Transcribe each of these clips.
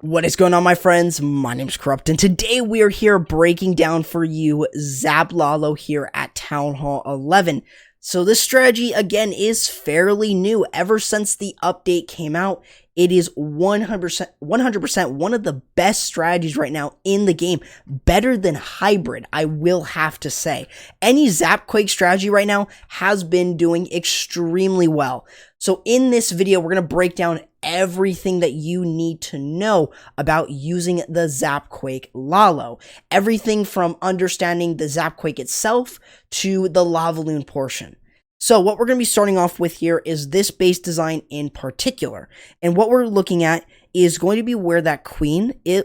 What is going on, my friends? My name is Corrupt, and today we are here breaking down for you Zap Lalo here at Town Hall 11. So this strategy, again, is fairly new. Ever since the update came out, it is 100% one of the best strategies right now in the game. Better than hybrid, I will have to say. Any Zap Quake strategy right now has been doing extremely well. So in this video, we're going to break down everything that you need to know about using the Zap Quake Lalo. Everything from understanding the Zap Quake itself to the LavaLoon portion. So what we're going to be starting off with here is this base design in particular. And what we're looking at is going to be where that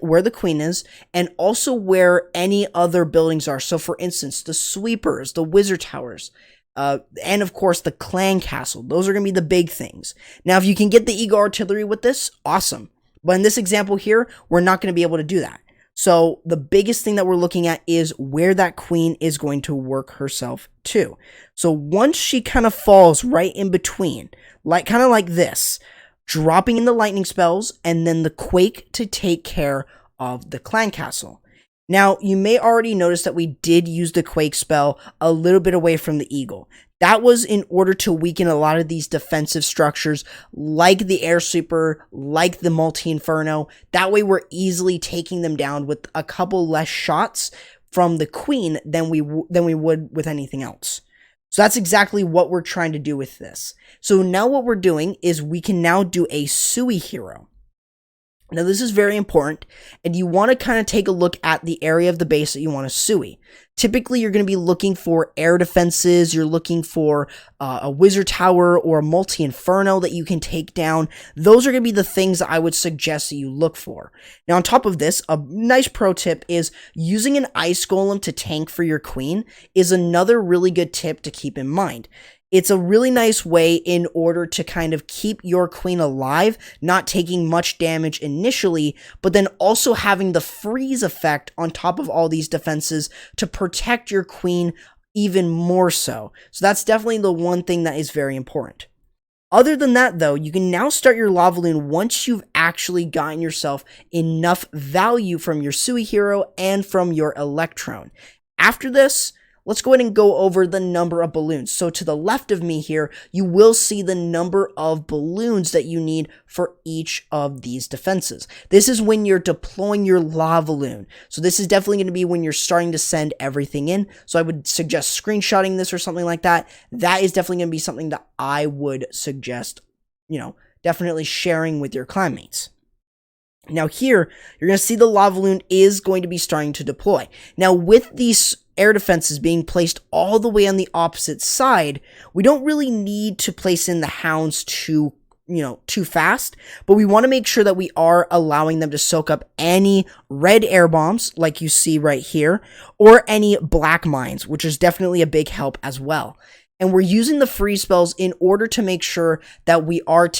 where the queen is, and also where any other buildings are. So for instance, the sweepers, the wizard towers, and of course the clan castle. Those are going to be the big things. Now, if you can get the eagle artillery with this, awesome. But in this example here, we're not going to be able to do that. So the biggest thing that we're looking at is where that queen is going to work herself to. So once she kind of falls right in between, kind of like this, dropping in the lightning spells and then the quake to take care of the clan castle. Now, you may already notice that we did use the quake spell a little bit away from the eagle. That was in order to weaken a lot of these defensive structures, like the air sweeper, like the multi-inferno. That way we're easily taking them down with a couple less shots from the queen than we would with anything else. So that's exactly what we're trying to do with this. So now what we're doing is we can now do a Sui hero. Now, this is very important, and you want to kind of take a look at the area of the base that you want to Sui. Typically, you're going to be looking for air defenses, you're looking for a wizard tower or a multi-inferno that you can take down. Those are going to be the things that I would suggest that you look for. Now, on top of this, a nice pro tip is using an ice golem to tank for your queen is another really good tip to keep in mind. It's a really nice way in order to kind of keep your queen alive, not taking much damage initially, but then also having the freeze effect on top of all these defenses to protect your queen even more so. So that's definitely the one thing that is very important. Other than that, though, you can now start your LavaLoon once you've actually gotten yourself enough value from your Sui hero and from your Electron. After this, let's go ahead and go over the number of balloons. So to the left of me here, you will see the number of balloons that you need for each of these defenses. This is when you're deploying your LavaLoon. So this is definitely going to be when you're starting to send everything in. So I would suggest screenshotting this or something like that. That is definitely going to be something that I would suggest, definitely sharing with your clanmates. Now here, you're going to see the LavaLoon is going to be starting to deploy. Now with these air defenses being placed all the way on the opposite side, we don't really need to place in the hounds too fast, but we want to make sure that we are allowing them to soak up any red air bombs like you see right here, or any black mines, which is definitely a big help as well. And we're using the freeze spells in order to make sure that we are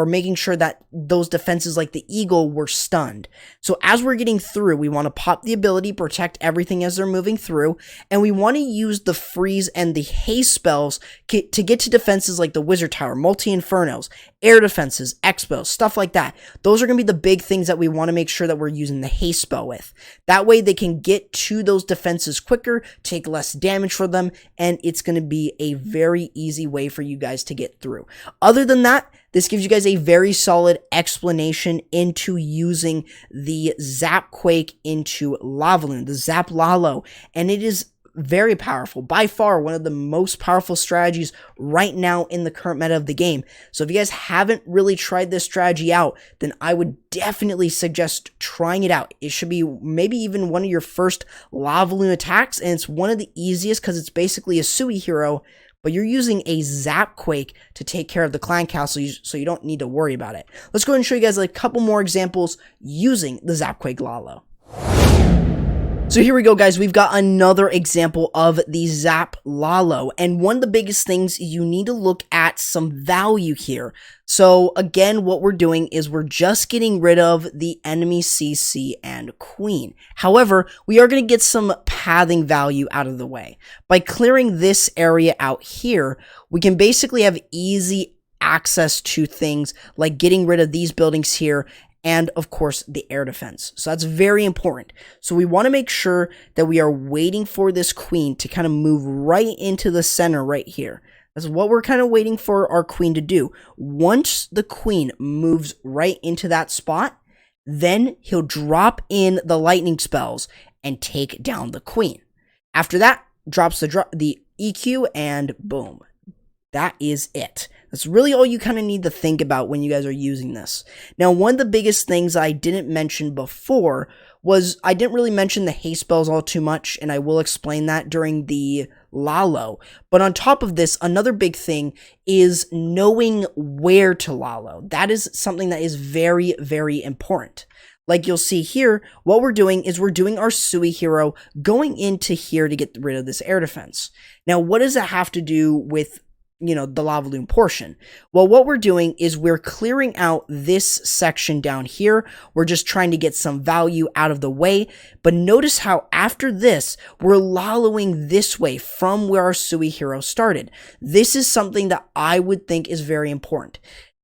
making sure that those defenses like the eagle were stunned. So as we're getting through, we want to pop the ability, protect everything as they're moving through, and we want to use the freeze and the haste spells to get to defenses like the wizard tower, multi-infernos, air defenses, expos, stuff like that. Those are going to be the big things that we want to make sure that we're using the haste spell with. That way they can get to those defenses quicker, take less damage for them, and it's going to be a very easy way for you guys to get through. Other than that, this gives you guys a very solid explanation into using the Zap Quake into LavaLoon, the Zap Lalo, and it is very powerful. By far, one of the most powerful strategies right now in the current meta of the game. So if you guys haven't really tried this strategy out, then I would definitely suggest trying it out. It should be maybe even one of your first LavaLoon attacks, and it's one of the easiest because it's basically a Sui hero, but you're using a Zap Quake to take care of the clan castle, so you don't need to worry about it. Let's go ahead and show you guys a couple more examples using the Zap Quake Lalo. So here we go, guys. We've got another example of the Zap Lalo, and one of the biggest things, you need to look at some value here. So again, what we're doing is we're just getting rid of the enemy CC and queen. However, we are going to get some pathing value out of the way. By clearing this area out here, we can basically have easy access to things like getting rid of these buildings here and of course the air defense. So that's very important. So we want to make sure that we are waiting for this queen to kind of move right into the center right here. That's what we're kind of waiting for our queen to do. Once the queen moves right into that spot, then he'll drop in the lightning spells and take down the queen. After that, drops the EQ, and boom. That is it. That's really all you kind of need to think about when you guys are using this. Now, one of the biggest things I didn't mention before was I didn't really mention the haste spells all too much, and I will explain that during the Lalo. But on top of this, another big thing is knowing where to Lalo. That is something that is very, very important. Like you'll see here, what we're doing is we're doing our Sui hero going into here to get rid of this air defense. Now, what does that have to do with, the LavaLoon portion? Well, what we're doing is we're clearing out this section down here. We're just trying to get some value out of the way. But notice how after this, we're Laloing this way from where our Sui hero started. This is something that I would think is very important.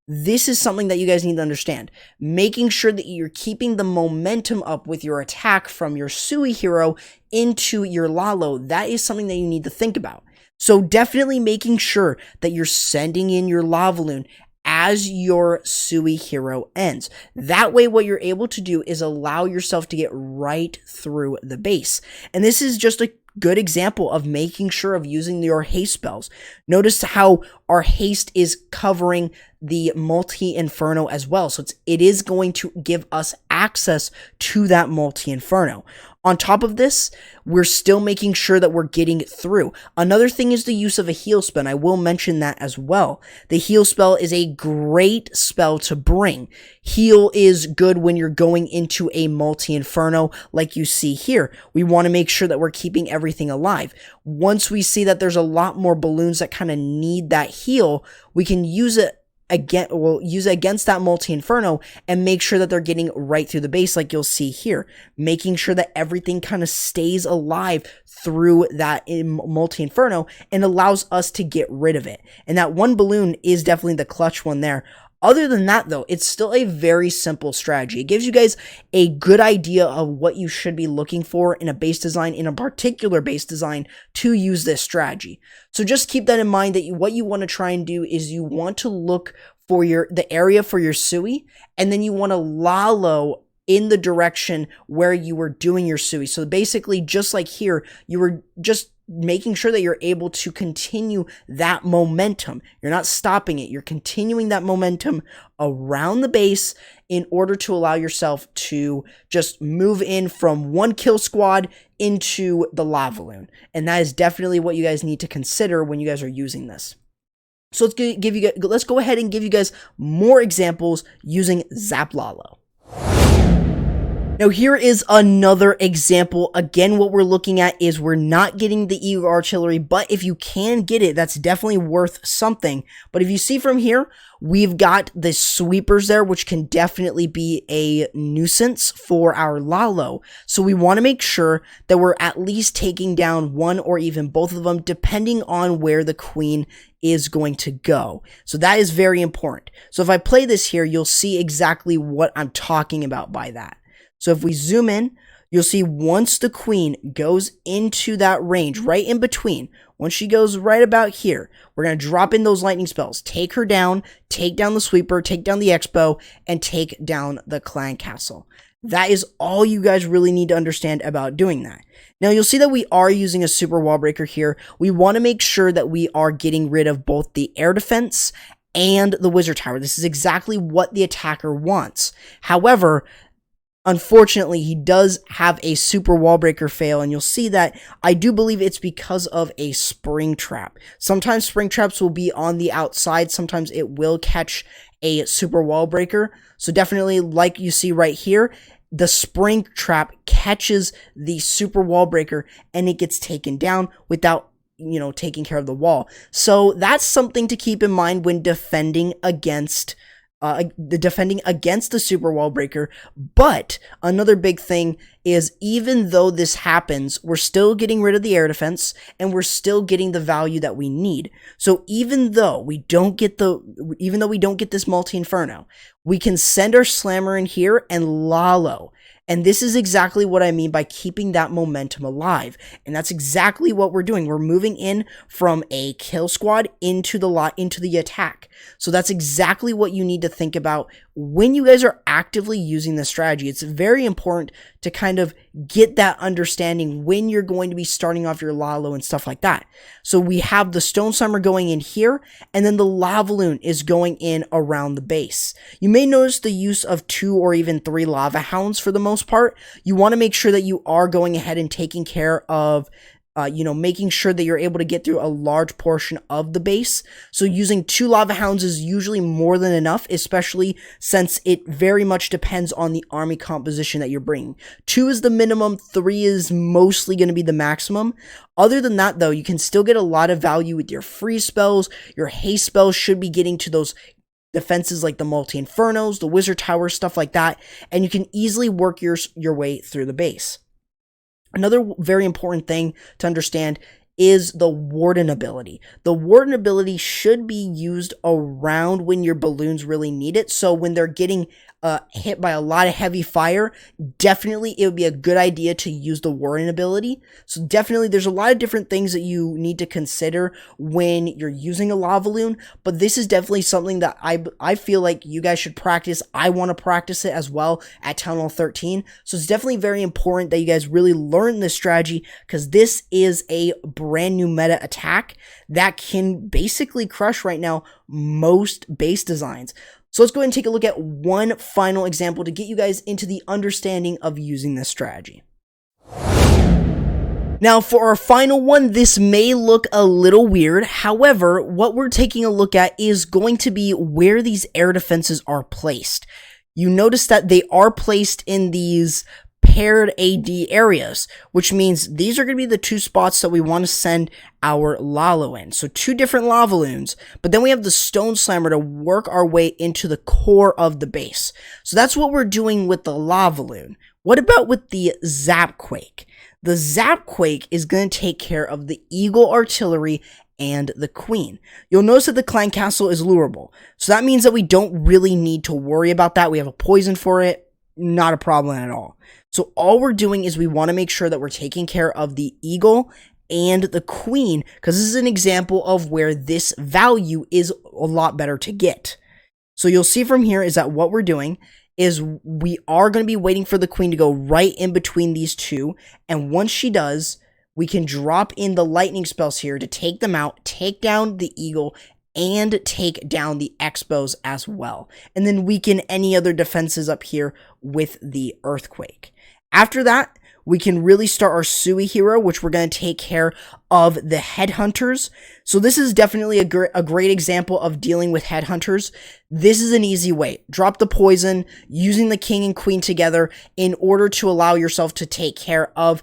This is something that you guys need to understand. Making sure that you're keeping the momentum up with your attack from your Sui hero into your Lalo. That is something that you need to think about. So definitely making sure that you're sending in your LavaLoon as your Sui hero ends. That way, what you're able to do is allow yourself to get right through the base. And this is just a good example of making sure of using your haste spells. Notice how our haste is covering the multi-inferno as well. So it is going to give us access to that multi-inferno. On top of this, we're still making sure that we're getting through. Another thing is the use of a heal spell, and I will mention that as well. The heal spell is a great spell to bring. Heal is good when you're going into a multi-inferno like you see here. We want to make sure that we're keeping everything alive. Once we see that there's a lot more balloons that kind of need that heal, we can use it again, we'll use it against that multi-inferno and make sure that they're getting right through the base like you'll see here, making sure that everything kind of stays alive through that multi-inferno and allows us to get rid of it. And that one balloon is definitely the clutch one there. Other than that, though, it's still a very simple strategy. It gives you guys a good idea of what you should be looking for in a base design, in a particular base design, to use this strategy. So just keep that in mind, that what you want to try and do is you want to look for the area for your Sui, and then you want to Lalo in the direction where you were doing your Sui. So basically, just like here, you were just making sure that you're able to continue that momentum. You're not stopping it. You're continuing that momentum around the base in order to allow yourself to just move in from one kill squad into the LavaLoon. And that is definitely what you guys need to consider when you guys are using this. So let's go ahead and give you guys more examples using Zap Lalo. Now here is another example. Again, what we're looking at is we're not getting the Eagle Artillery, but if you can get it, that's definitely worth something. But if you see from here, we've got the sweepers there, which can definitely be a nuisance for our Lalo. So we want to make sure that we're at least taking down one or even both of them, depending on where the queen is going to go. So that is very important. So if I play this here, you'll see exactly what I'm talking about by that. So if we zoom in, you'll see once the queen goes into that range, right in between, once she goes right about here, we're going to drop in those lightning spells, take her down, take down the sweeper, take down the expo, and take down the clan castle. That is all you guys really need to understand about doing that. Now you'll see that we are using a super wall breaker here. We want to make sure that we are getting rid of both the air defense and the wizard tower. This is exactly what the attacker wants. However, unfortunately, he does have a super wall breaker fail, and you'll see that I do believe it's because of a spring trap. Sometimes spring traps will be on the outside. Sometimes it will catch a super wall breaker. So definitely, like you see right here, the spring trap catches the super wall breaker and it gets taken down without taking care of the wall. So that's something to keep in mind when defending against the defending against the super wall breaker. But another big thing is, even though this happens, we're still getting rid of the air defense and we're still getting the value that we need. So even though we don't get this multi-inferno, we can send our slammer in here and Lalo. And this is exactly what I mean by keeping that momentum alive. And that's exactly what we're doing. We're moving in from a kill squad into the attack. So that's exactly what you need to think about when you guys are actively using this strategy. It's very important to kind of get that understanding when you're going to be starting off your Lalo and stuff like that. So we have the Stone Slammer going in here, and then the LavaLoon is going in around the base. You may notice the use of 2 or even 3 Lava Hounds for the most part. You want to make sure that you are going ahead and taking care of making sure that you're able to get through a large portion of the base. So using 2 Lava Hounds is usually more than enough, especially since it very much depends on the army composition that you're bringing. 2 is the minimum, 3 is mostly going to be the maximum. Other than that, though, you can still get a lot of value with your freeze spells. Your haste spells should be getting to those defenses like the multi-infernos, the wizard tower, stuff like that, and you can easily work your way through the base. Another very important thing to understand is the Warden ability. The Warden ability should be used around when your balloons really need it. So when they're getting hit by a lot of heavy fire, definitely it would be a good idea to use the Warden ability. So definitely there's a lot of different things that you need to consider when you're using a LavaLoon, but this is definitely something that I feel like you guys should practice. I want to practice it as well at Town Hall 13. So it's definitely very important that you guys really learn this strategy, because this is a brand new meta attack that can basically crush right now most base designs. So let's go ahead and take a look at one final example to get you guys into the understanding of using this strategy. Now, for our final one, this may look a little weird. However, what we're taking a look at is going to be where these air defenses are placed. You notice that they are placed in these paired AD areas, which means these are going to be the 2 spots that we want to send our Lalo in. So 2 different LavaLoons, but then we have the Stone Slammer to work our way into the core of the base. So that's what we're doing with the LavaLoon. What about with the Zap Quake? The Zap Quake is going to take care of the Eagle Artillery and the Queen. You'll notice that the Clan Castle is lurable. So that means that we don't really need to worry about that. We have a poison for it. Not a problem at all. So all we're doing is we want to make sure that we're taking care of the Eagle and the Queen, because this is an example of where this value is a lot better to get. So you'll see from here is that what we're doing is we are going to be waiting for the Queen to go right in between these 2, and once she does, we can drop in the lightning spells here to take them out, take down the Eagle, and take down the Expos as well, and then weaken any other defenses up here with the Earthquake. After that, we can really start our Sui hero, which we're going to take care of the Headhunters. So this is definitely a great example of dealing with Headhunters. This is an easy way. Drop the poison, using the King and Queen together in order to allow yourself to take care of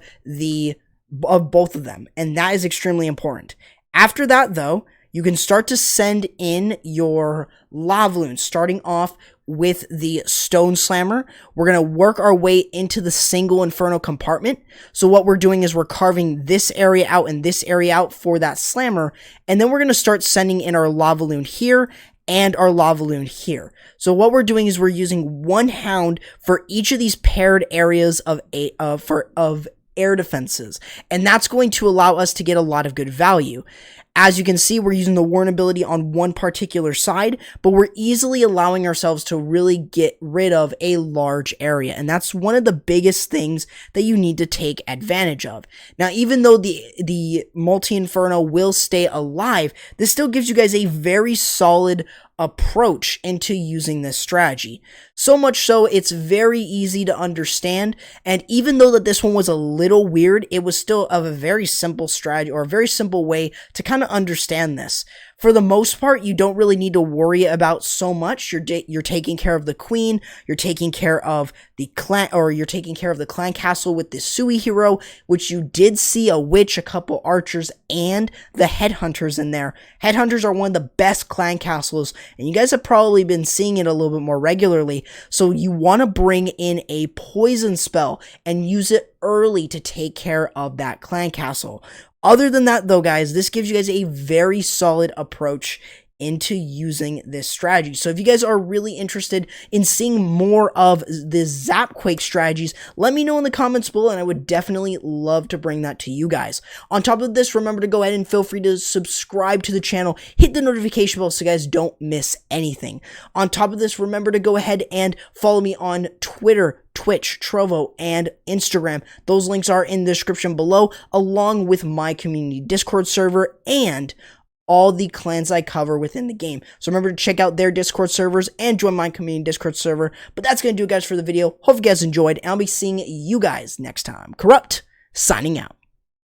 both of them, and that is extremely important. After that, though, you can start to send in your LavaLoon, starting off with the Stone Slammer. We're going to work our way into the single Inferno compartment. So what we're doing is we're carving this area out and this area out for that Slammer, and then we're going to start sending in our LavaLoon here and our LavaLoon here. So what we're doing is we're using 1 Hound for each of these paired areas of air defenses, and that's going to allow us to get a lot of good value. As you can see, we're using the Warn ability on one particular side, but we're easily allowing ourselves to really get rid of a large area, and that's one of the biggest things that you need to take advantage of. Now, even though the multi-inferno will stay alive, this still gives you guys a very solid approach into using this strategy. So much so, it's very easy to understand, and even though that this one was a little weird, it was still of a very simple strategy, or a very simple way to kind of to understand this. For the most part, you don't really need to worry about so much. You're taking care of the queen, you're taking care of the clan, or you're taking care of the clan castle with the Sui hero, which you did see a witch, a couple archers, and the headhunters in there. Headhunters are one of the best clan castles, and you guys have probably been seeing it a little bit more regularly. So you want to bring in a poison spell and use it early to take care of that clan castle. Other than that, though, guys, this gives you guys a very solid approach into using this strategy. So if you guys are really interested in seeing more of the Zapquake strategies, let me know in the comments below, and I would definitely love to bring that to you guys. On top of this, remember to go ahead and feel free to subscribe to the channel, hit the notification bell so you guys don't miss anything. On top of this, remember to go ahead and follow me on Twitter, Twitch, Trovo, and Instagram. Those links are in the description below, along with my community Discord server and all the clans I cover within the game. So remember to check out their Discord servers and join my community Discord server. But that's going to do it, guys, for the video. Hope you guys enjoyed, and I'll be seeing you guys next time. Corrupt, signing out.